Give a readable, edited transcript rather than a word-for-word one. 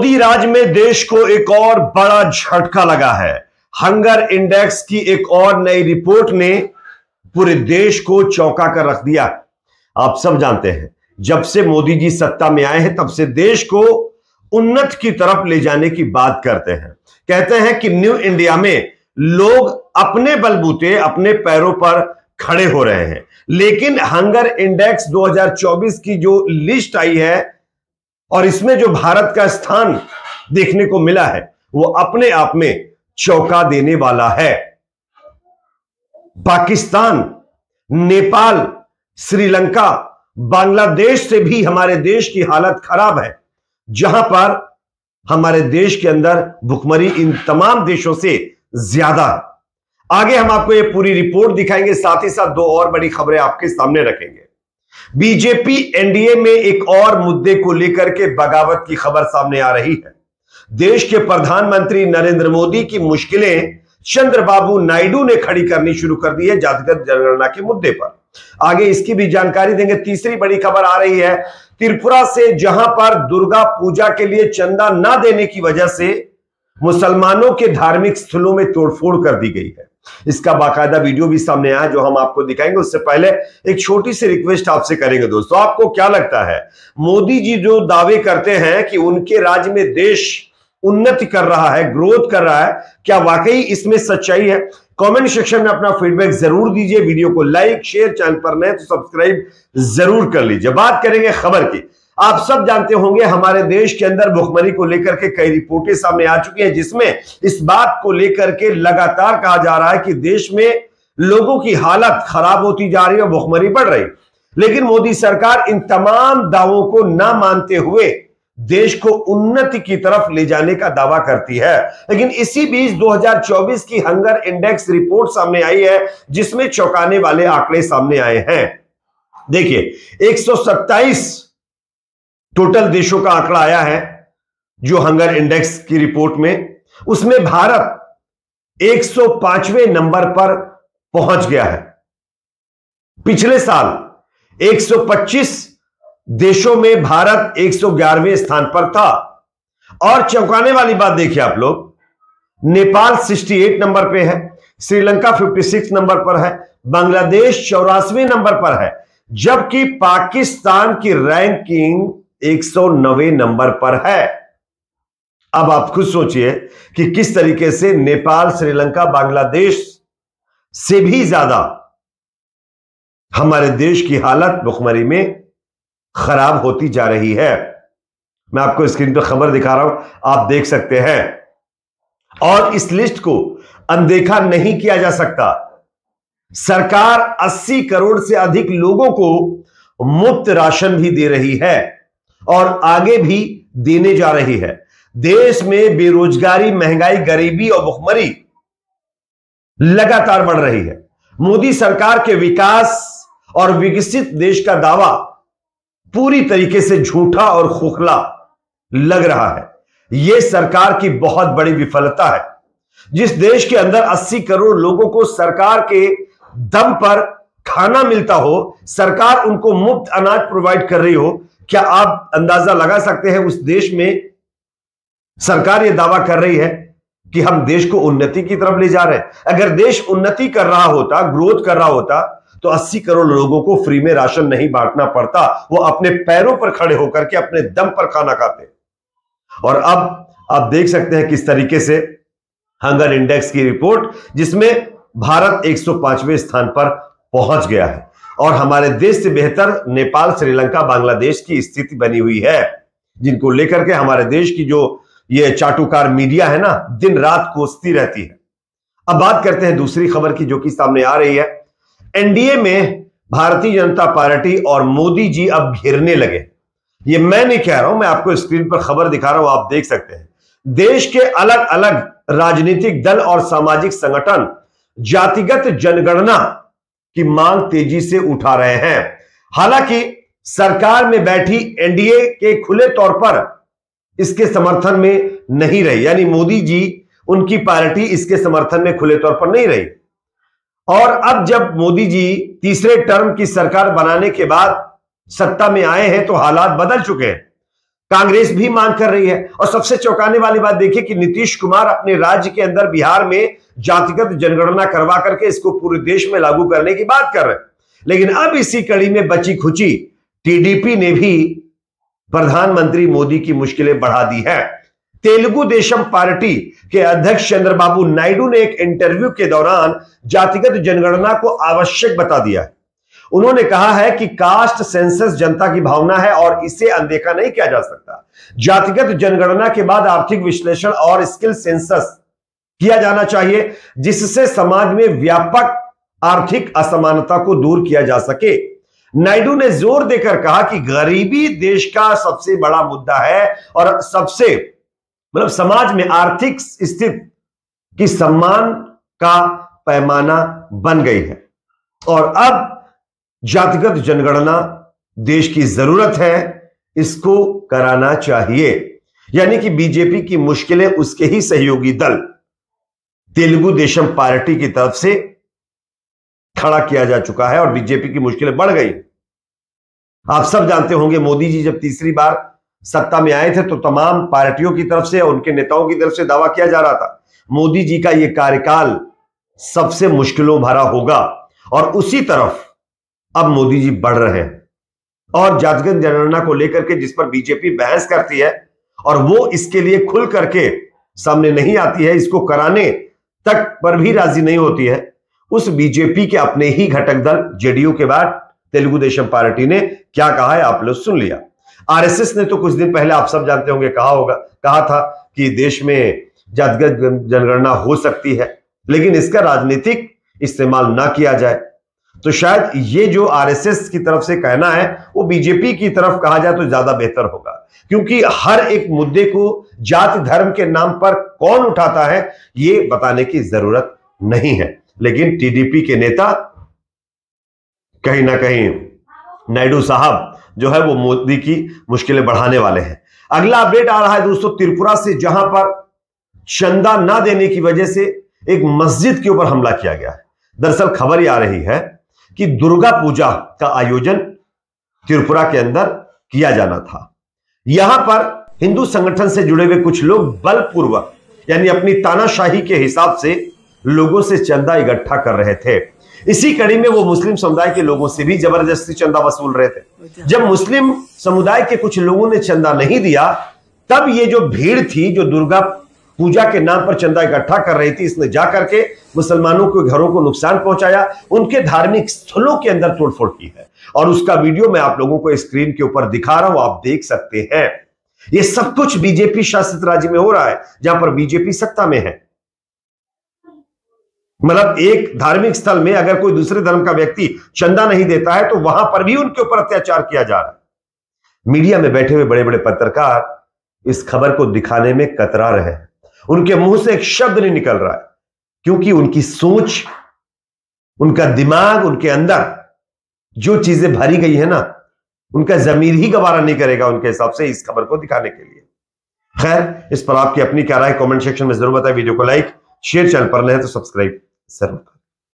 मोदी राज में देश को एक और बड़ा झटका लगा है। हंगर इंडेक्स की एक और नई रिपोर्ट ने पूरे देश को चौंका कर रख दिया। आप सब जानते हैं, जब से मोदी जी सत्ता में आए हैं तब से देश को उन्नति की तरफ ले जाने की बात करते हैं। कहते हैं कि न्यू इंडिया में लोग अपने बलबूते अपने पैरों पर खड़े हो रहे हैं। लेकिन हंगर इंडेक्स 2024 की जो लिस्ट आई है और इसमें जो भारत का स्थान देखने को मिला है वो अपने आप में चौंका देने वाला है। पाकिस्तान, नेपाल, श्रीलंका, बांग्लादेश से भी हमारे देश की हालत खराब है, जहां पर हमारे देश के अंदर भुखमरी इन तमाम देशों से ज्यादा है। आगे हम आपको ये पूरी रिपोर्ट दिखाएंगे, साथ ही साथ दो और बड़ी खबरें आपके सामने रखेंगे। बीजेपी एनडीए में एक और मुद्दे को लेकर के बगावत की खबर सामने आ रही है। देश के प्रधानमंत्री नरेंद्र मोदी की मुश्किलें चंद्रबाबू नायडू ने खड़ी करनी शुरू कर दी है जातिगत जनगणना के मुद्दे पर। आगे इसकी भी जानकारी देंगे। तीसरी बड़ी खबर आ रही है त्रिपुरा से, जहां पर दुर्गा पूजा के लिए चंदा ना देने की वजह से मुसलमानों के धार्मिक स्थलों में तोड़फोड़ कर दी गई है। इसका बाकायदा वीडियो भी सामने आया जो हम आपको दिखाएंगे। उससे पहले एक छोटी सी रिक्वेस्ट आपसे करेंगे दोस्तों, आपको क्या लगता है मोदी जी जो दावे करते हैं कि उनके राज्य में देश उन्नति कर रहा है, ग्रोथ कर रहा है, क्या वाकई इसमें सच्चाई है? कमेंट सेक्शन में अपना फीडबैक जरूर दीजिए। वीडियो को लाइक, शेयर, चैनल पर नए तो सब्सक्राइब जरूर कर लीजिए। बात करेंगे खबर की। आप सब जानते होंगे हमारे देश के अंदर भुखमरी को लेकर के कई रिपोर्टें सामने आ चुकी हैं, जिसमें इस बात को लेकर के लगातार कहा जा रहा है कि देश में लोगों की हालत खराब होती जा रही है, भुखमरी बढ़ रही। लेकिन मोदी सरकार इन तमाम दावों को ना मानते हुए देश को उन्नति की तरफ ले जाने का दावा करती है। लेकिन इसी बीच 2024 की हंगर इंडेक्स रिपोर्ट सामने आई है, जिसमें चौंकाने वाले आंकड़े सामने आए हैं। देखिए 127 टोटल देशों का आंकड़ा आया है जो हंगर इंडेक्स की रिपोर्ट में, उसमें भारत 105वें नंबर पर पहुंच गया है। पिछले साल 125 देशों में भारत 111वें स्थान पर था। और चौंकाने वाली बात देखिए आप लोग, नेपाल 68 नंबर पे है, श्रीलंका 56 नंबर पर है, बांग्लादेश 84वें नंबर पर है, जबकि पाकिस्तान की रैंकिंग 109वें नंबर पर है। अब आप खुद सोचिए कि किस तरीके से नेपाल, श्रीलंका, बांग्लादेश से भी ज्यादा हमारे देश की हालत भुखमरी में खराब होती जा रही है। मैं आपको स्क्रीन पर खबर दिखा रहा हूं, आप देख सकते हैं। और इस लिस्ट को अनदेखा नहीं किया जा सकता। सरकार 80 करोड़ से अधिक लोगों को मुफ्त राशन भी दे रही है और आगे भी देने जा रही है। देश में बेरोजगारी, महंगाई, गरीबी और भुखमरी लगातार बढ़ रही है। मोदी सरकार के विकास और विकसित देश का दावा पूरी तरीके से झूठा और खोखला लग रहा है। यह सरकार की बहुत बड़ी विफलता है। जिस देश के अंदर 80 करोड़ लोगों को सरकार के दम पर खाना मिलता हो, सरकार उनको मुफ्त अनाज प्रोवाइड कर रही हो, क्या आप अंदाजा लगा सकते हैं उस देश में सरकार यह दावा कर रही है कि हम देश को उन्नति की तरफ ले जा रहे हैं? अगर देश उन्नति कर रहा होता, ग्रोथ कर रहा होता, तो 80 करोड़ लोगों को फ्री में राशन नहीं बांटना पड़ता। वो अपने पैरों पर खड़े होकर के अपने दम पर खाना खाते। और अब आप देख सकते हैं किस तरीके से हंगर इंडेक्स की रिपोर्ट, जिसमें भारत 105वें स्थान पर पहुंच गया है और हमारे देश से बेहतर नेपाल, श्रीलंका, बांग्लादेश की स्थिति बनी हुई है, जिनको लेकर के हमारे देश की जो ये चाटुकार मीडिया है ना, दिन रात कोसती रहती है। अब बात करते हैं दूसरी खबर की, जो कि सामने आ रही है। एनडीए में भारतीय जनता पार्टी और मोदी जी अब घिरने लगे। ये मैं नहीं कह रहा हूं, मैं आपको स्क्रीन पर खबर दिखा रहा हूं, आप देख सकते हैं। देश के अलग अलग राजनीतिक दल और सामाजिक संगठन जातिगत जनगणना की मांग तेजी से उठा रहे हैं। हालांकि सरकार में बैठी एनडीए के खुले तौर पर इसके समर्थन में नहीं रही, यानी मोदी जी, उनकी पार्टी इसके समर्थन में खुले तौर पर नहीं रही। और अब जब मोदी जी तीसरे टर्म की सरकार बनाने के बाद सत्ता में आए हैं तो हालात बदल चुके हैं। कांग्रेस भी मांग कर रही है। और सबसे चौंकाने वाली बात देखिए कि नीतीश कुमार अपने राज्य के अंदर बिहार में जातिगत जनगणना करवा करके इसको पूरे देश में लागू करने की बात कर रहे हैं। लेकिन अब इसी कड़ी में बची खुची टीडीपी ने भी प्रधानमंत्री मोदी की मुश्किलें बढ़ा दी है। तेलुगु देशम पार्टी के अध्यक्ष चंद्रबाबू नायडू ने एक इंटरव्यू के दौरान जातिगत जनगणना को आवश्यक बता दिया है। उन्होंने कहा है कि कास्ट सेंसस जनता की भावना है और इसे अनदेखा नहीं किया जा सकता। जातिगत जनगणना के बाद आर्थिक विश्लेषण और स्किल सेंसस किया जाना चाहिए, जिससे समाज में व्यापक आर्थिक असमानता को दूर किया जा सके। नायडू ने जोर देकर कहा कि गरीबी देश का सबसे बड़ा मुद्दा है और सबसे समाज में आर्थिक स्थिति की सम्मान का पैमाना बन गई है और अब जातिगत जनगणना देश की जरूरत है, इसको कराना चाहिए। यानी कि बीजेपी की मुश्किलें उसके ही सहयोगी दल तेलुगु देशम पार्टी की तरफ से खड़ा किया जा चुका है और बीजेपी की मुश्किलें बढ़ गई। आप सब जानते होंगे मोदी जी जब तीसरी बार सत्ता में आए थे तो तमाम पार्टियों की तरफ से और उनके नेताओं की तरफ से दावा किया जा रहा था मोदी जी का यह कार्यकाल सबसे मुश्किलों भरा होगा और उसी तरफ अब मोदी जी बढ़ रहे हैं। और जातिगत जनगणना को लेकर के जिस पर बीजेपी बहस करती है और वो इसके लिए खुल करके सामने नहीं आती है, इसको कराने तक पर भी राजी नहीं होती है, उस बीजेपी के अपने ही घटक दल जेडीयू के बाद तेलुगु देशम पार्टी ने क्या कहा है आप लोग सुन लिया। आरएसएस ने तो कुछ दिन पहले आप सब जानते होंगे कहा था कि देश में जातिगत जनगणना हो सकती है लेकिन इसका राजनीतिक इस्तेमाल ना किया जाए। तो शायद ये जो आरएसएस की तरफ से कहना है वो बीजेपी की तरफ कहा जाए तो ज्यादा बेहतर होगा, क्योंकि हर एक मुद्दे को जाति धर्म के नाम पर कौन उठाता है ये बताने की जरूरत नहीं है। लेकिन टीडीपी के नेता कहीं ना कहीं नायडू साहब जो है वो मोदी की मुश्किलें बढ़ाने वाले हैं। अगला अपडेट आ रहा है दोस्तों त्रिपुरा से, जहां पर चंदा ना देने की वजह से एक मस्जिद के ऊपर हमला किया गया है। दरअसल खबर ये आ रही है कि दुर्गा पूजा का आयोजन त्रिपुरा के अंदर किया जाना था। यहां पर हिंदू संगठन से जुड़े हुए कुछ लोग बलपूर्वक यानी अपनी तानाशाही के हिसाब से लोगों से चंदा इकट्ठा कर रहे थे। इसी कड़ी में वो मुस्लिम समुदाय के लोगों से भी जबरदस्ती चंदा वसूल रहे थे। जब मुस्लिम समुदाय के कुछ लोगों ने चंदा नहीं दिया तब ये जो भीड़ थी जो दुर्गा पूजा के नाम पर चंदा इकट्ठा कर रही थी, इसने जाकर के मुसलमानों के घरों को नुकसान पहुंचाया, उनके धार्मिक स्थलों के अंदर तोड़फोड़ की है और उसका वीडियो मैं आप लोगों को स्क्रीन के ऊपर दिखा रहा हूं, आप देख सकते हैं। यह सब कुछ बीजेपी शासित राज्य में हो रहा है जहां पर बीजेपी सत्ता में है। मतलब एक धार्मिक स्थल में अगर कोई दूसरे धर्म का व्यक्ति चंदा नहीं देता है तो वहां पर भी उनके ऊपर अत्याचार किया जा रहा है। मीडिया में बैठे हुए बड़े बड़े पत्रकार इस खबर को दिखाने में कतरा रहे हैं, उनके मुंह से एक शब्द नहीं निकल रहा है, क्योंकि उनकी सोच, उनका दिमाग, उनके अंदर जो चीजें भरी गई है ना, उनका जमीर ही गवारा नहीं करेगा उनके हिसाब से इस खबर को दिखाने के लिए। खैर, इस पर आपकी अपनी क्या राय कमेंट सेक्शन में जरूर बताएं। वीडियो को लाइक शेयर, चैनल पर नए हैं तो सब्सक्राइब जरूर।